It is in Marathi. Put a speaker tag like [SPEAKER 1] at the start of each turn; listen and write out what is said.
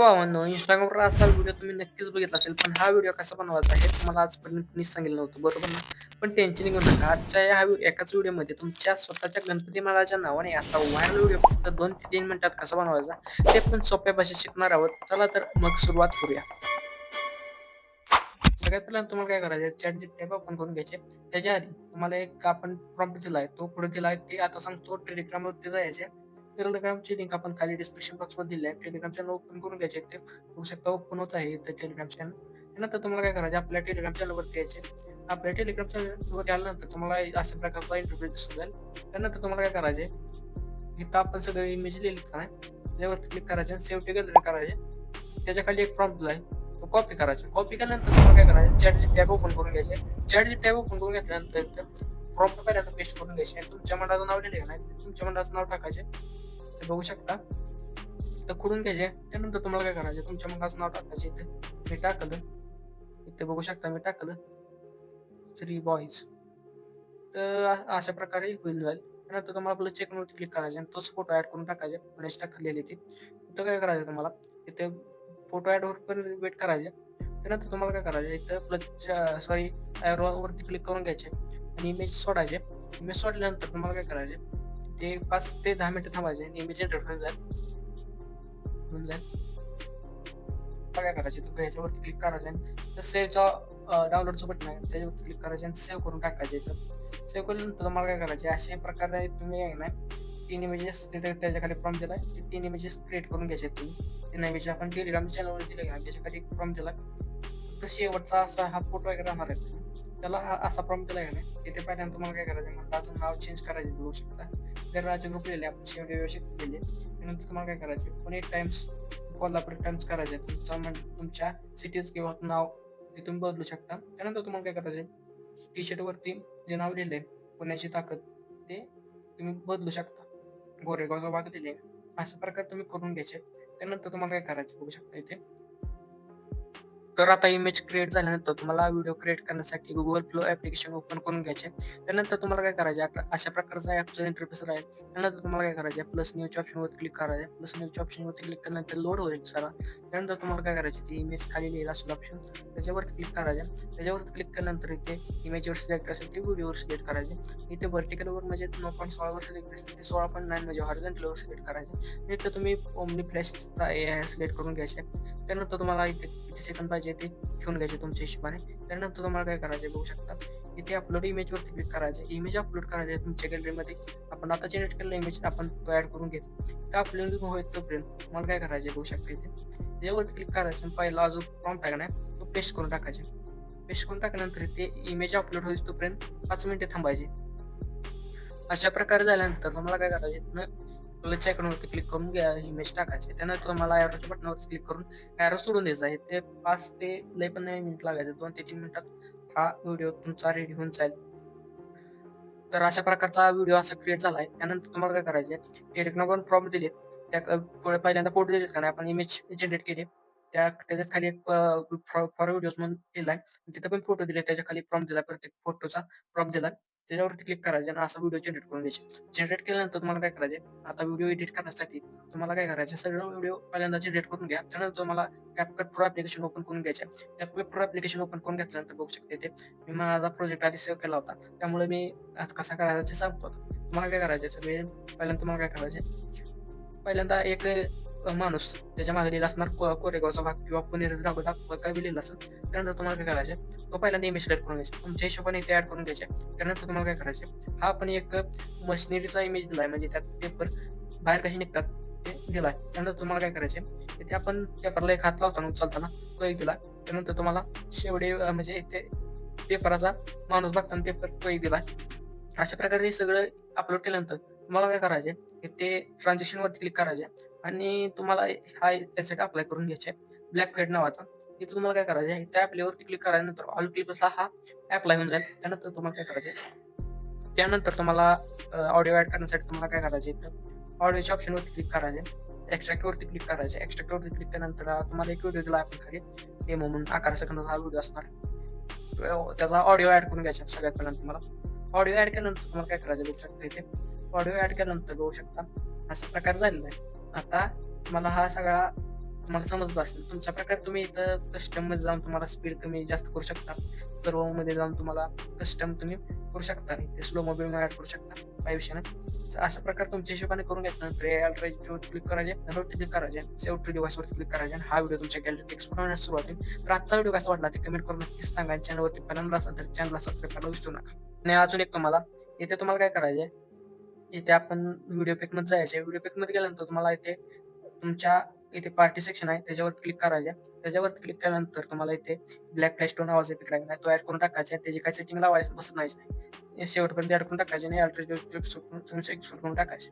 [SPEAKER 1] भावांनो, Instagramवर असा व्हिडिओ तुम्ही नक्कीच बघितला असेल, पण हा व्हिडिओ कसा बनवायचा हे तुम्हाला आजपर्यंत कुणीच सांगितलं नव्हतं, बरोबर ना? पण टेन्शन घेऊ नका. आजच्या या एकाच व्हिडिओमध्ये तुमच्या स्वतःच्या गणपती महाराजाच्या नावाने असा व्हायरल व्हिडिओ फक्त 2 ते 3 मिनिटात कसा बनवायचा, ते पण सोप्या भाषेत शिकणार आहोत. चला तर मग सुरुवात करूया. सगळ्यात पहिल्यांदा तुम्हाला काय करायचं आहे, ChatGPT ॲप ओपन करून घ्यायचे. त्याच्या आधी तुम्हाला एक आपण प्रॉम्प्ट दिला आहे, तो पुढे दिला आहे, ते आता सांगतो Telegramवरती जायचं आहे. Telegramची लिंक आपण खाली डिस्क्रिप्शन बॉक्समध्ये दिली आहे. Telegram चॅनल ओपन करून घ्यायचे. ते बघू शकता ओपन होत आहे इथं Telegram चॅनल. त्यानंतर तुम्हाला काय करायचं आपल्या Telegram चॅनलवरती यायचे. आपल्या Telegram चॅनलवरती आल्यानंतर तुम्हाला अशा प्रकारचा इंटरफेस दिसून जाईल. त्यानंतर तुम्हाला काय करायचं आहे, इथं आपण सगळे इमेज लिहिलेत का नाही, त्याच्यावरती क्लिक करायचे आणि सेव्ह टू गॅलरी करायचे. त्याच्या खाली एक प्रॉम्प्ट दिला आहे, तो कॉपी करायचा. कॉपी केल्यानंतर तुम्हाला काय करायचं, ChatGPT ॲप ओपन करून घ्यायचे. ChatGPT ॲप ओपन करून घेतल्यानंतर प्रॉम्प्ट पहिल्यांदा पेस्ट करून घ्यायचे आणि तुमच्या मंडळाचं नाव लिहिलं नाही, तुमच्या मंडळाचं नाव टाकायचे. ते बघू शकता. तर खोडून घ्यायचे. त्यानंतर तुम्हाला काय करायचं, तुमच्या मंडळाचं नाव टाकायचे. इथे मी टाकलं. इथे बघू शकता मी टाकलं श्री बॉईज. तर अशा प्रकारे होईल जाईल. त्यानंतर तुम्हाला आपलं चेकवरती क्लिक करायचं आणि तोच फोटो ॲड करून टाकायचे. पुण्याची टाकलेली ती. इथं काय करायचं तुम्हाला, इथे फोटो ॲड होईपर्यंत वेट करायचे. त्यानंतर तुम्हाला काय करायचं, इथं प्लसच्या सॉरी ॲरोवरती क्लिक करून घ्यायचे आणि इमेज सोडायचे. इमेज सोडल्यानंतर तुम्हाला काय करायचे, ते 5 ते 10 मिनिटं थांबायचे आणि इमेज जनरेट होऊन जाईल. काय करायचे, तुम्ही ह्याच्यावरती क्लिक करायचं आणि सेव्हचा डाउनलोडचं बटन आहे, त्याच्यावरती क्लिक करायचे आणि सेव्ह करून टाकायचे. इथं सेव्ह केल्यानंतर तुम्हाला काय करायचे, अशा प्रकारे तुम्ही आहे ना 3 इमेजेस तिथे त्याच्या खाली प्रॉम्प्ट दिलाय, ते 3 इमेजेस क्रिएट करून घ्यायचे तुम्ही. 3 इमेज आपण Telegram चॅनलवर दिले का, त्याच्या खाली एक प्रॉम्प्ट दिला. फक्त शेवटचा असा हा फोटो वगैरे राहणार आहे. त्याला असा प्रॉम्प्ट दिला आहे ना, तिथे पहिल्यांदा तुम्हाला काय करायचं, मंडळाचं नाव चेंज करायचं बघू शकता. गणराज्य ग्रुप लिहिले आपण शेवटी व्यवस्थित लिहिले. त्यानंतर तुम्हाला काय करायचे, पुणे टाइम्स कोल्हापूर टाइम्स करायचे. तुमच्या सिटीज किंवा नाव ते तुम्ही बदलू शकता. त्यानंतर तुम्हाला काय करायचे, टी-शर्टवरती जे नाव लिहिलंय पुण्याची ताकद, ते तुम्ही बदलू शकता. गोरेगावचा भाग दिले. अशा प्रकारे तुम्ही करून घ्यायचे. त्यानंतर तुम्हाला काय करायचं बघू शकता इथे. तर आता इमेज क्रिएट झाल्यानंतर तुम्हाला व्हिडिओ क्रिएट करण्यासाठी Google Flow ॲप्लिकेशन ओपन करून घ्यायचे. त्यानंतर तुम्हाला काय करायचे, अशा प्रकारचा ॲपचा इंटरफेस राहील. त्यानंतर तुम्हाला काय करायचे, प्लस न्यूच्या ऑप्शनवर क्लिक करायचे. प्लस न्यूच्या ऑप्शनवरती क्लिक केल्यानंतर लोड होईल सारा. त्यानंतर तुम्हाला काय करायचे, ती इमेज खाली लिहिला असेल ऑप्शन, त्याच्यावरती क्लिक करायचे. त्याच्यावरती क्लिक केल्यानंतर इथे इमेजवर सिलेक्ट असेल ते व्हिडिओवर सिलेक्ट करायचे. इथे व्हर्टिकलवर म्हणजे 9.16 वर सिलेक्ट असेल ते 16.9 म्हणजे हॉरिझॉन्टलवर सिलेक्ट करायचे. इथे तुम्ही ओमनी फ्लॅशचा सिलेक्ट करून घ्यायचे. त्यानंतर तुम्हाला इथे किती सेकंद पाहिजे ते ठेवून घ्यायचे तुमच्या हिशोबाने. त्यानंतर तुम्हाला काय करायचे बघू शकता, इथे अपलोड इमेजवरती क्लिक करायचे. इमेज अपलोड करायचे तुमच्या गॅलरीमध्ये. आपण आता जनरेट केलेला इमेज आपण तो ॲड करून घेतो. त्या अपलोडिंग होईल तोपर्यंत तुम्हाला काय करायचे बघू शकता, इथे त्याच्यावरती क्लिक करायचं आणि पहिला जो प्रॉम्प्ट आहे ना, तो पेस्ट करून टाकायचे. पेस्ट करून टाकल्यानंतर ते इमेज अपलोड होईल तोपर्यंत 5 मिनिटे थांबायचे. अशा प्रकारे झाल्यानंतर तुम्हाला काय करायचे, प्लसच्या आयकॉनवरती क्लिक करून इमेज टाकायचे. त्यानंतर तुम्हाला ॲरोच्या बटनावरती क्लिक करून ॲरो सोडून द्यायचा आहे. ते 5 ते लय पण नाही मिनिट लागायचं. 2 ते 3 मिनिटात हा व्हिडिओ तुमचा रेडी होऊन जाईल. तर अशा प्रकारचा व्हिडिओ असा क्रिएट झाला आहे. त्यानंतर तुम्हाला काय करायचं आहे, Telegramवर प्रॉम्प्ट दिलेत. त्या पहिल्यांदा फोटो दिलेत का नाही, आपण इमेज जनरेट केली. त्याच्याच खाली एक फॉर व्हिडिओज म्हणून दिलाय. तिथे पण फोटो दिले. त्याच्या खाली प्रॉम्प्ट दिला. प्रत्येक फोटोचा प्रॉम्प्ट दिलाय. त्याच्यावरती क्लिक करायचं आणि असा व्हिडिओ जनरेट करून घ्यायचे. जनरेट केल्यानंतर तुम्हाला काय करायचे, आता व्हिडिओ एडिट करण्यासाठी तुम्हाला काय करायचं, सगळं व्हिडिओ पहिल्यांदा जनरेट करून घ्या. त्यानंतर तुम्हाला CapCut Pro ॲप्लिकेशन ओपन करून घ्यायचे. CapCut Pro ॲप्लिकेशन ओपन करून घेतल्यानंतर बघू शकता इथे मी माझा प्रोजेक्ट आधी सेव्ह केला होता. त्यामुळे मी आज कसा करायचा ते सांगतो. तुम्हाला काय करायचं, सगळे पहिल्यांदा तुम्हाला काय करायचे, पहिल्यांदा एक माणूस त्याच्या मागे लिहिला असणार कोरेगावचा भाग किंवा पुणेरीचा भाग काय लिहिला असेल. त्यानंतर तुम्हाला काय करायचे, तो पहिल्यांदा इमेज सिलेक्ट करून घ्यायचे. तुमच्या हिशोबाने इथे ॲड करून घ्यायचे. त्यानंतर तुम्हाला काय करायचे, हा आपण एक मशिनरीचा इमेज दिलाय, म्हणजे त्यात पेपर बाहेर कसे निघतात ते दिलाय. त्यानंतर तुम्हाला काय करायचे, इथे आपण पेपरला एक हात लावताना उचलताना तो एक दिलाय. त्यानंतर तुम्हाला शेवटे म्हणजे इथे पेपराचा माणूस बघताना पेपर तो एक दिलाय. अशा प्रकारे सगळं अपलोड केल्यानंतर तुम्हाला काय करायचे, ते ट्रान्झॅक्शनवरती क्लिक करायचे आणि तुम्हाला हा एसेट अप्लाय करून घ्यायचा आहे, ब्लॅक फेड नावाचा. इथं तुम्हाला काय करायचं आहे, त्या ॲप्लीवरती क्लिक केल्यानंतर ऑल क्लिपचा हा अप्लाय होऊन जाईल. त्यानंतर तुम्हाला काय करायचं, त्यानंतर तुम्हाला ऑडिओ ॲड करण्यासाठी तुम्हाला काय करायचं, इथं ऑडिओच्या ऑप्शनवरती क्लिक करायचे. एक्स्ट्रॅक्टवरती क्लिक करायचे. एक्स्ट्रॅक्टवरती क्लिक केल्यानंतर तुम्हाला एक व्हिडिओ दिला आपण खाली डेमो म्हणून 11 सेकंदाचा हा व्हिडिओ असणार. त्याचा ऑडिओ ॲड करून घ्यायचा. सगळ्यात पहिल्यांदा तुम्हाला ऑडिओ ॲड केल्यानंतर तुम्हाला काय करायचं बघू शकता, इथे ऑडिओ ॲड केल्यानंतर बघू शकता अशा प्रकारे झालेला आहे. आता तुम्हाला हा सगळा तुम्हाला समजलं असेल. तुमच्या प्रकारे तुम्ही इथं कस्टममध्ये जाऊन तुम्हाला स्पीड कमी जास्त करू शकता. सर्व्होमध्ये जाऊन तुम्हाला कस्टम तुम्ही करू शकता. इथे स्लो मो बिल ॲड करू शकता. काही विषय नाही. तर अशा प्रकारे तुमच्या हिशोबाने करून घेतल्यानंतर अल्ट्रावर क्लिक करायचे, नंतर क्लिक करायचे, सेव्ह टू डिव्हाइसवर क्लिक करायचे आणि हा व्हिडिओ तुमच्या गॅलरीत एक्सपोर्ट होण्यास सुरुवात होईल. तर आजचा व्हिडिओ कसा वाटला ते कमेंट करून नक्कीच सांगा. चॅनलवरती पहिल्यांदा असाल तर चॅनलला सबस्क्राईब करायला विसरू नका. आणि अजून एक तुम्हाला इथे तुम्हाला काय करायचंय, इथे आपण व्हिडिओ पिकमध्ये जायचं. व्हिडिओ पिकमध्ये गेल्यानंतर तुम्हाला इथे तुमच्या इथे पार्टी सेक्शन आहे त्याच्यावर क्लिक करायचं. त्याच्यावरती क्लिक केल्यानंतर तुम्हाला इथे ब्लॅक फ्लॅश टोन नावाचा इफेक्ट आहे तो ॲड करून टाकायचा आहे. त्याची काही सेटिंग लावायची बसत नाही. शेवटपर्यंत ॲड करून टाकायचे आणि अल्ट्रेटिव्ह एक्सपोर्ट करून टाकायचे.